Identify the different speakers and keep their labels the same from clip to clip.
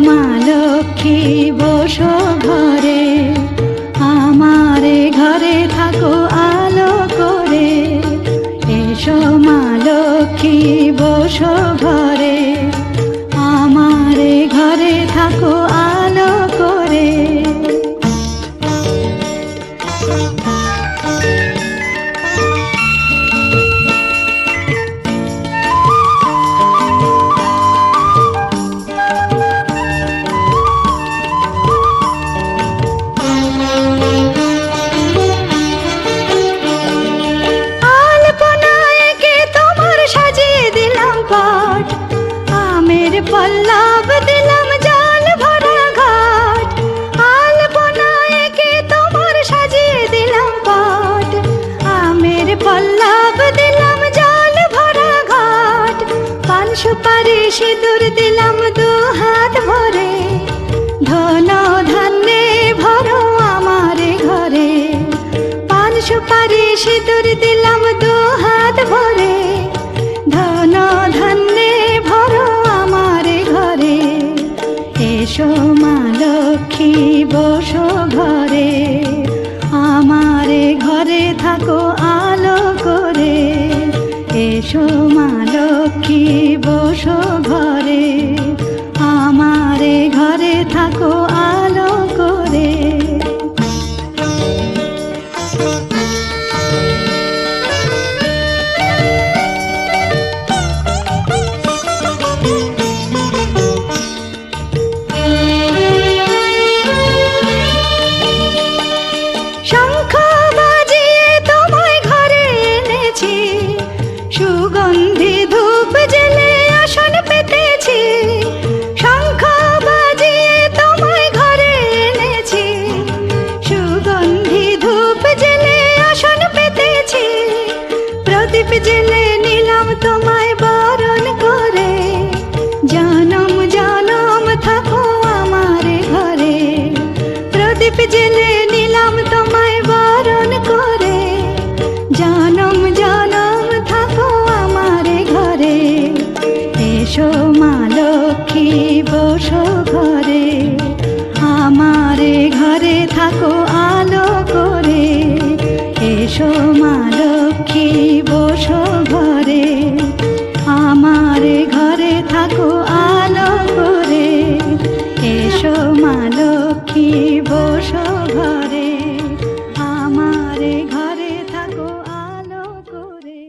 Speaker 1: মা লক্ষ্মী বসো ঘরে, আমারে ঘরে থাকো আলো করে। এসো মা লক্ষ্মী বসো ঘরে, আমারে ঘরে থাকো আলো করে। পল্লব দিলাম জল ভরা ঘাট, আলপনা এঁকে তোমার সাজিয়ে দিলাম পাট। আমের পল্লব দিলাম জল ভরা ঘাট, পান সুপারি সিঁদুর দিলাম দু হাত ভরে। ধন ধান্যে ভরো আমার ঘরে, পান সুপারি সিঁদুর দিলাম দু হাত ভরে। ধন ধান্যে ভরো ঘরে, এসো মা লক্ষ্মী বসো ঘরে, আমারে ঘরে থাকো আলো করে। এসো মা লক্ষ্মী বসো ঘরে, আমারে ঘরে থাকো আলো করে। সুগন্ধি ধূপ জেলে আসন পেতেছি, শঙ্খ বাজিয়ে তোমায় ঘরে এনেছি। সুগন্ধি ধূপ জেলে আসন পেতেছি, প্রদীপ জেলে নিলাম তোমায় বরণ করে। জনম জনম থাকো আমার ঘরে, প্রদীপ জেলে নিলাম তোমায় বরণ করে। জনম জনম থাকো আমার ঘরে, এসো মা লক্ষ্মী বসো ঘরে, আমারে ঘরে থাকো আলো করে। এসো মা লক্ষ্মী বসো ঘরে, আমারে ঘরে থাকো আলো করে। এসো মা লক্ষ্মী বসো ঘরে, আমারে ঘরে থাকো আলো করে।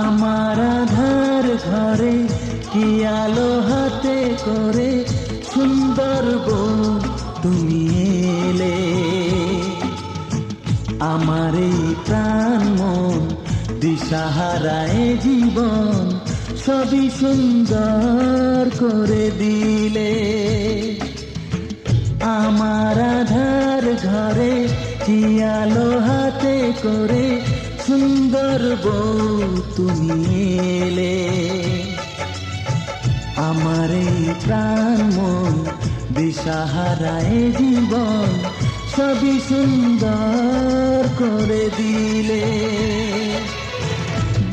Speaker 2: আমার আধার ঘরে কি আলো হাতে করে, সুন্দর বউ তুমি এলে। আমার এই প্রাণ মন দিশাহারায় জীবন সবই সুন্দর করে দিলে। আমার আধার ঘরে কি আলো হাতে করে, সুন্দর বউ তুমি এলে। আমার এই প্রাণ মন দিশাহারায় জীবন সবই সুন্দর করে দিলে।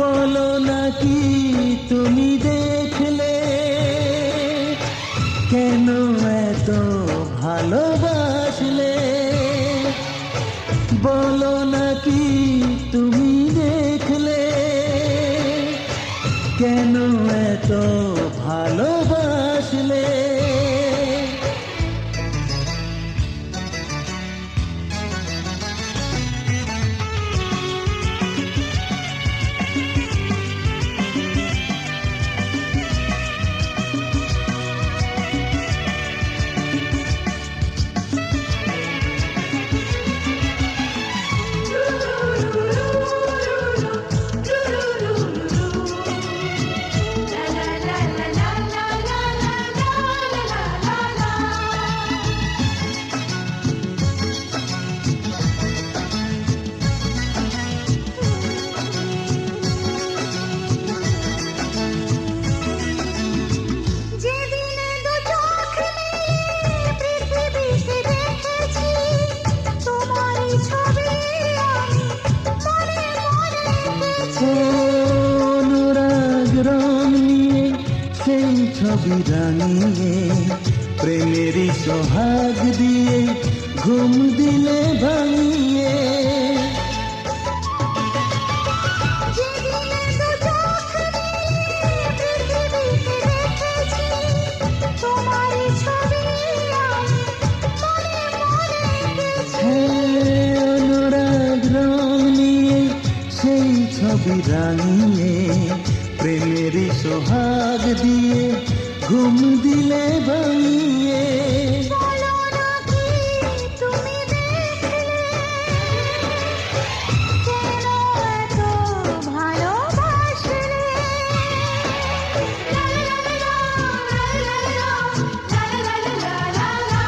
Speaker 2: বলো নাকি তুমি দেখলে, কেন এত ভালোবাসলে? বলো নাকি তুমি দেখলে, কেন এত ভালোবাসলে? ছবি রাঙিয়ে প্রেমেরই সোহাগ দিয়ে ঘুম দিলে ভাঙিয়ে।
Speaker 1: যেদিনে দু চোখ মিলিয়ে পৃথিবীকে দেখেছি, তোমারই ছবি আমি মনে মনে এঁকেছি।
Speaker 2: অনুরাগ রং নিয়ে সেই ছবি রাঙিয়ে প্রেমেরই সোহাগ দিয়ে ঘুম দিলে ভাঙিয়ে।
Speaker 1: বলো না কি তুমি দেখলে, কেন এত ভালোবাসলে? লা লা লা লা লা লা লা লা লা লা লা লা লা লা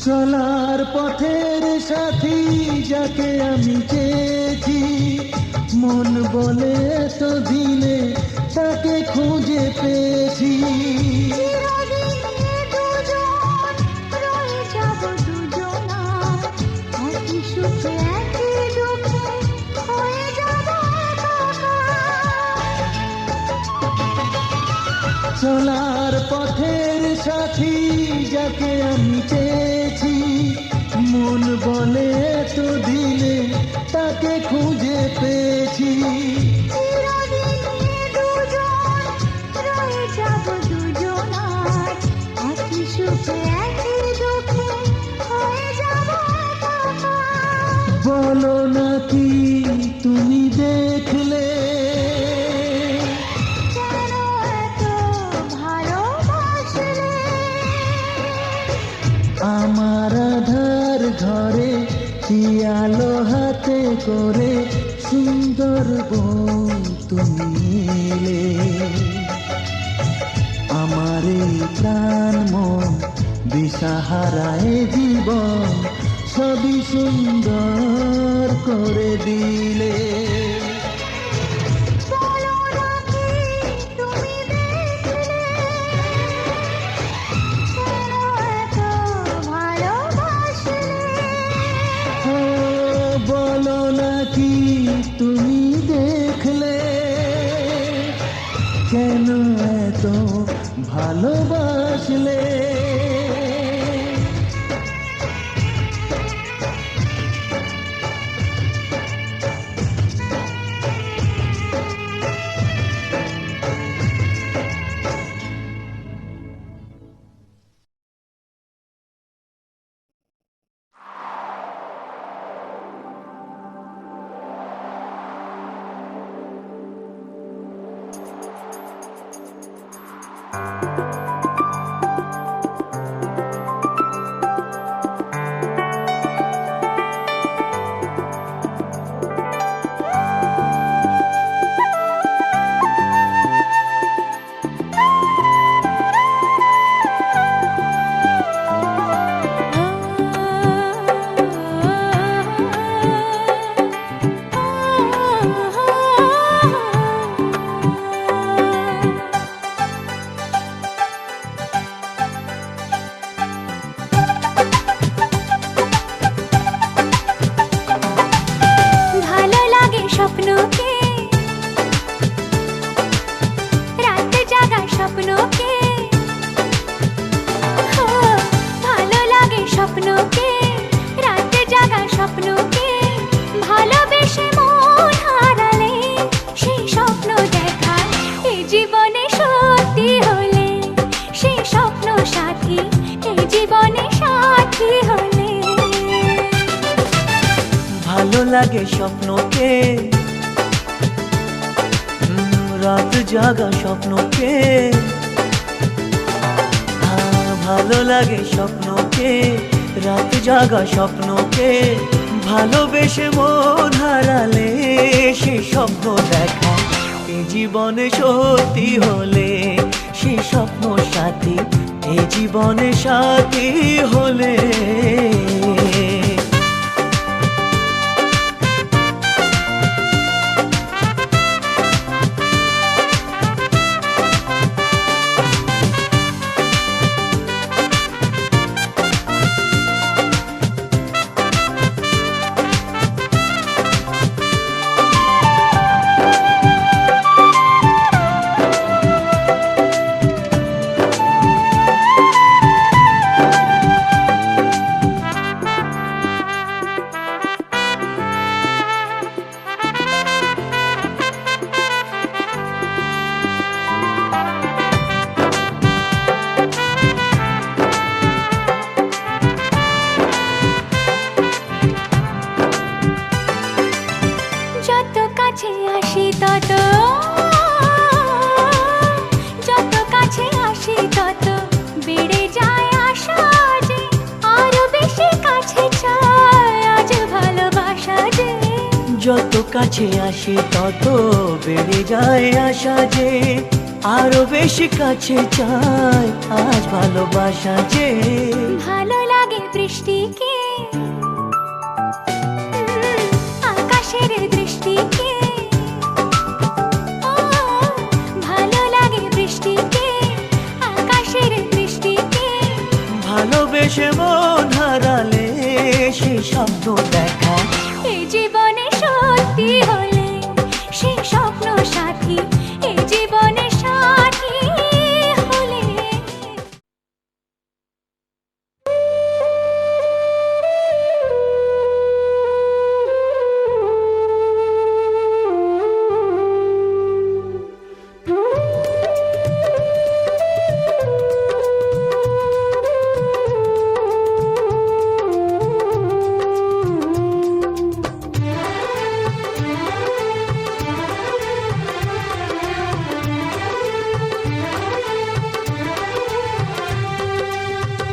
Speaker 2: চলার পথের সাথী যাকে আমি চেয়েছি, মন বলে তো দিনে তাকে খুঁজে পেয়েছি।
Speaker 1: চিরদিন এ দুজন রয়ে যাব দুজনা, একই সুখে একই দুঃখে হয়ে যাব একাকার।
Speaker 2: চলার পথের সাথী যাকে আমি চেয়েছি, মন বলে তো দিনে তাকে খুঁজে পেয়েছি।
Speaker 1: চিরদিন এ দুজন রয়ে যাব দুজনা, একই সুখে একই দুঃখে হয়ে যাব একাকার।
Speaker 2: বলো না কি তুমি দেখলে,
Speaker 1: কেন এত ভালোবাসলে?
Speaker 2: আমার আধার ঘরে কি আলো হাতে করে সুন্দর বউ তুমি এলে। আমার এই প্রাণ মন দিশাহারায় জীবন সবই সুন্দর করে দিলে।
Speaker 1: বলো না কি তুমি দেখলে, কেন এত ভালোবাসলে?
Speaker 2: ও বলো না কি তুমি দেখলে, কেন এত ভালোবাসলে।
Speaker 1: ভালো লাগে স্বপ্নকে, রাতে জাগা স্বপ্নকে। ও, ভালো লাগে স্বপ্নকে, রাতে জাগা স্বপ্নকে। ভালোবেসে মন হারালে সেই স্বপ্ন দেখা এই জীবনে সত্যি হলে, সেই স্বপ্ন সাথী এই জীবনে সাথী হলে।
Speaker 2: ভালো লাগে স্বপ্নকে, রাত জাগা স্বপ্নকে। ভালো লাগে স্বপ্নকে, রাত জাগা স্বপ্নকে। ভালোবেসে মন হারালে সেই স্বপ্ন দেখা এই জীবনে সত্যি হলে, সেই স্বপ্ন সাথী এই জীবনে সাথী হলে।
Speaker 1: যত কাছে আসি তত, যত কাছে আসি তত বেড়ে যায় আশা যে আরো বেশি কাছে চাই আজ ভালোবাসা যে।
Speaker 2: যত কাছে আসি তত বেড়ে যায় আশা যে আরো বেশি কাছে চাই আজ ভালোবাসা যে।
Speaker 1: ভালো লাগে বৃষ্টিকে, আকাশের দৃষ্টিকে, ও ভালো লাগে বৃষ্টিকে, আকাশের দৃষ্টিকে।
Speaker 2: ভালোবেসে মন হারালে সে স্বপ্ন দেখা।
Speaker 1: এই জীবনে সত্যি হলে সে স্বপ্ন সাথী, এই জীবনে সাথী হলে।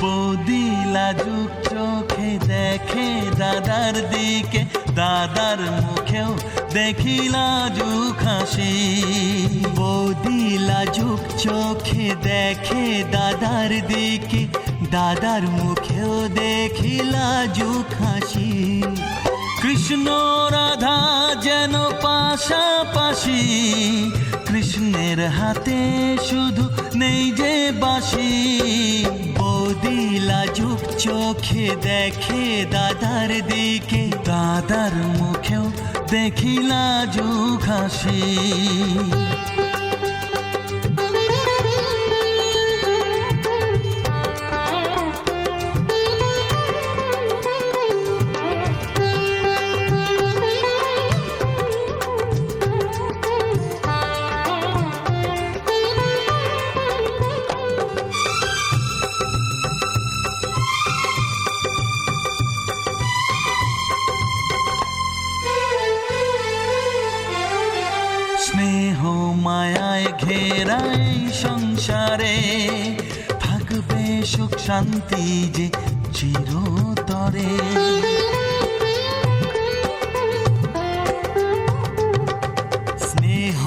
Speaker 3: বৌদি লাজুক চোখে দেখে দাদার দিকে, দাদার মুখেও দেখি লাজুক হাসি। বৌদি লাজুক চোখে দেখে দাদার দিকে, দাদার মুখেও দেখি লাজুক হাসি। কৃষ্ণ রাধা যেন পাশাপাশি, কৃষ্ণের হাতে শুধু নেই যে বাঁশি। বৌদি লাজুক চোখে দেখে দাদার দিকে, দাদার মুখেও দেখি লাজুক হাসি। স্নেহ মায়ায় ঘেরা এই সংসারে, থাকবে সুখ শান্তি যে চিরতরে। স্নেহ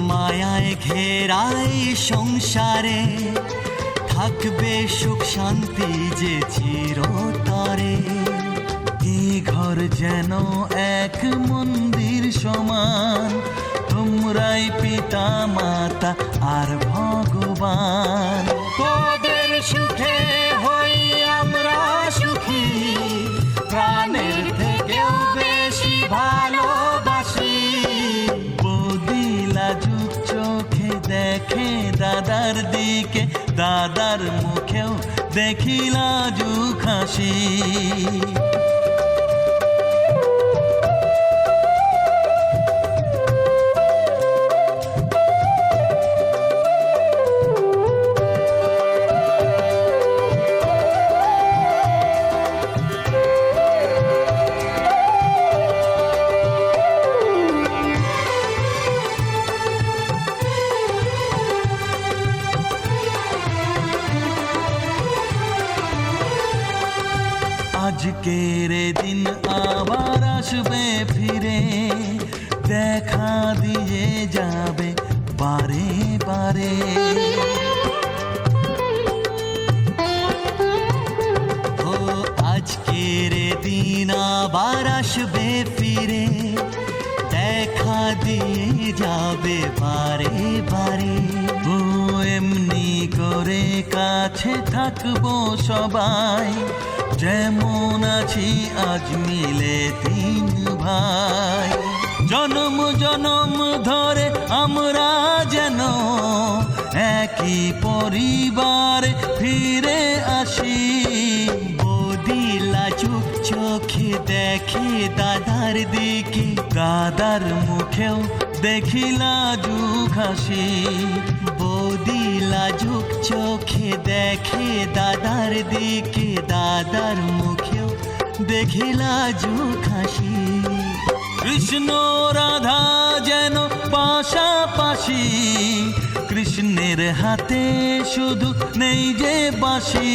Speaker 3: মায়ায় ঘেরা এই সংসারে, থাকবে সুখ শান্তি যে চিরতরে। এই ঘর যেন এক মন্দির সমান, তোমরাই পিতা মাতা আর ভগবান। তোদের সুখে হই আমরা সুখী, প্রাণের থেকেও বেশি ভালোবাসি। বৌদি লাজুক চোখে দেখে দাদার দিকে, দাদার মুখেও দেখি লাজুক হাসি। আজকের দিন আবার আসবে ফিরে, দেখা দিয়ে যাবে বারে বারে। আজকের দিন আবার আসবে ফিরে, দেখা দিয়ে যাবে বারে বারে। ও এমনি করে কাছে থাকবো সবাই, যেমন আছি আজ মিলে তিন ভাই। জনম জনম ধরে আমরা যেন একই পরিবারে ফিরে আসি। বৌদি লাজুক চোখে দেখে দাদার দিকে, দাদার মুখেও দেখি লাজুক হাসি। বৌদি লাজুক চোখে দেখে দাদার দিকে, দাদার মুখেও দেখি লাজুক হাসি। কৃষ্ণ রাধা যেন পাশাপাশি, কৃষ্ণের হাতে শুধু নেই যে বাঁশি।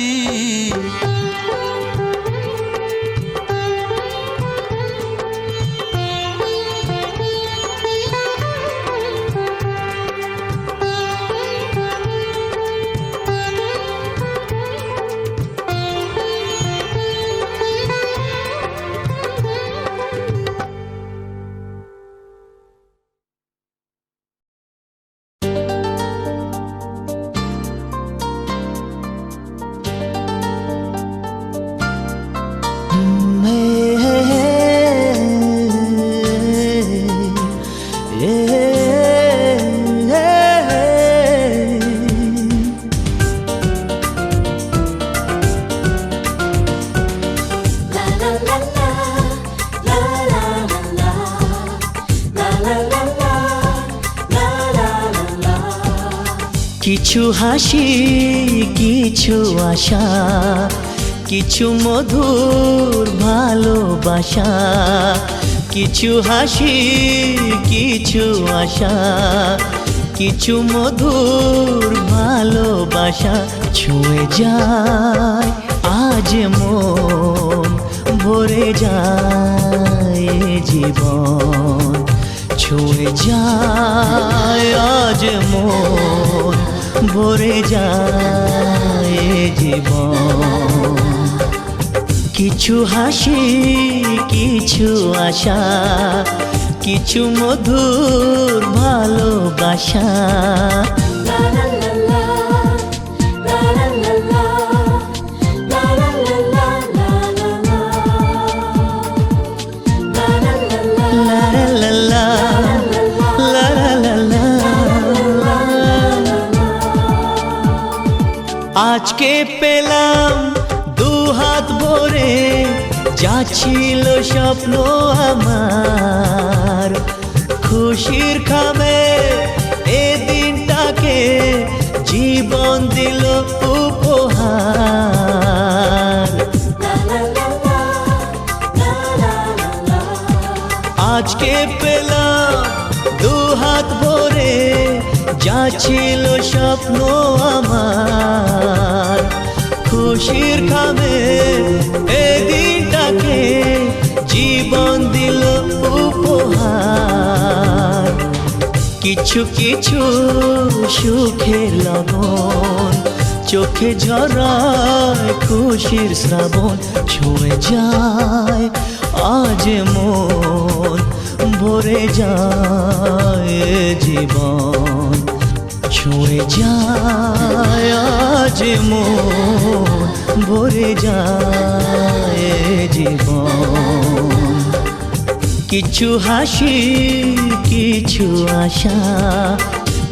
Speaker 2: কিছু হাসি, কিছু আশা, কিছু মধুর ভালোবাসা। কিছু হাসি, কিছু আশা, কিছু মধুর ভালোবাসা। ছুঁয়ে যায় আজ মন, ভরে যায় জীবন। ছুঁয়ে যায় আজ মন, ভরে যায় জীবন। কিছু হাসি, কিছু আশা, কিছু মধুর ভালোবাসা। আজকে পেলাম দু হাত ভরে, যা ছিল স্বপ্ন আমার। খুশির খাবে এ দিনটাকে, জীবন দিল উপহার। আজকে পেলাম দু হাত ভরে, যা ছিল স্বপ্ন আমার। খুশির খাবে এ দিনটাকে, জীবন দিল উপহার। কিছু কিছু সুখের লগন, চোখে ঝরায় খুশির শ্রাবণ। ছুঁয়ে যায় আজ মন, ভরে যায় জীবন। ছুঁয়ে যায় আজ মন, ভরে যায় জীবন। কিছু হাসি, কিছু আশা,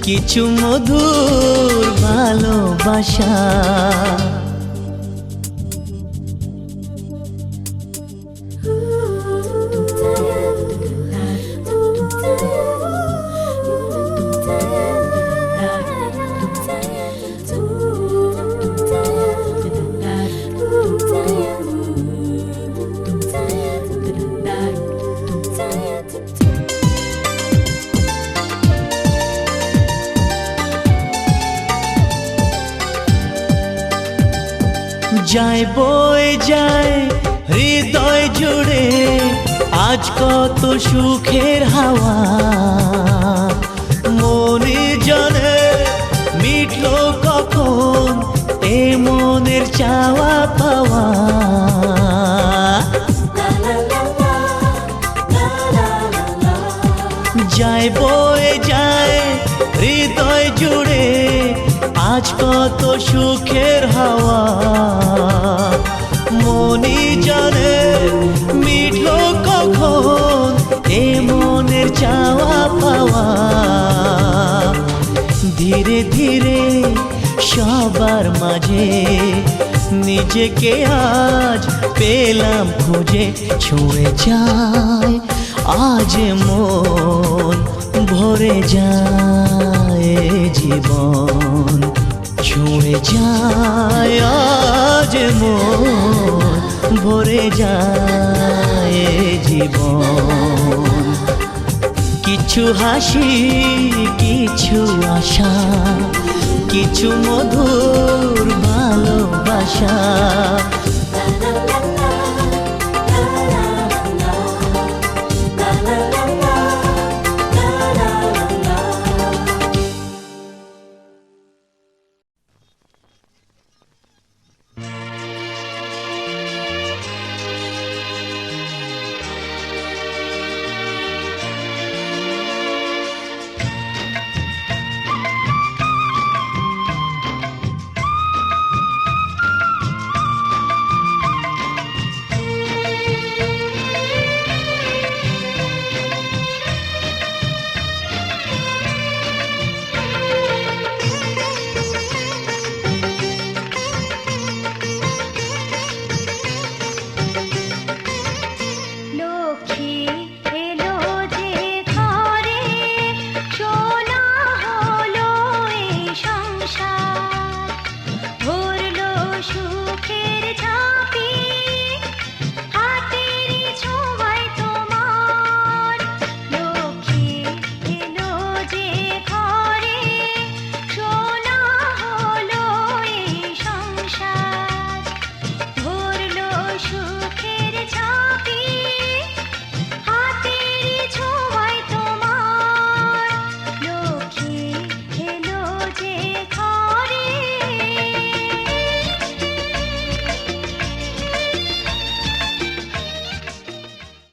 Speaker 2: কিছু মধুর ভালোবাসা। যায় বয়ে যায় হৃদয় জুড়ে, আজ কত সুখের হাওয়া। মনে জানে মিটলো কখন এ মনের চাওয়া পাওয়া। যায় বয়ে যায় হৃদয় জুড়ে আজ কত সুখের হাওয়া। মনি জানে মিঠো কখন এ মনের চাওয়া পাওয়া। ধীরে ধীরে সবার মাঝে নিজেকে আজ পেলাম খুঁজে। ছুঁয়ে যায় আজ মন ভরে যায় জীবন। ছুঁয়ে যায় আজ মন ভরে যায় জীবন। কিছু হাসি কিছু আশা কিছু মধুর ভালোবাসা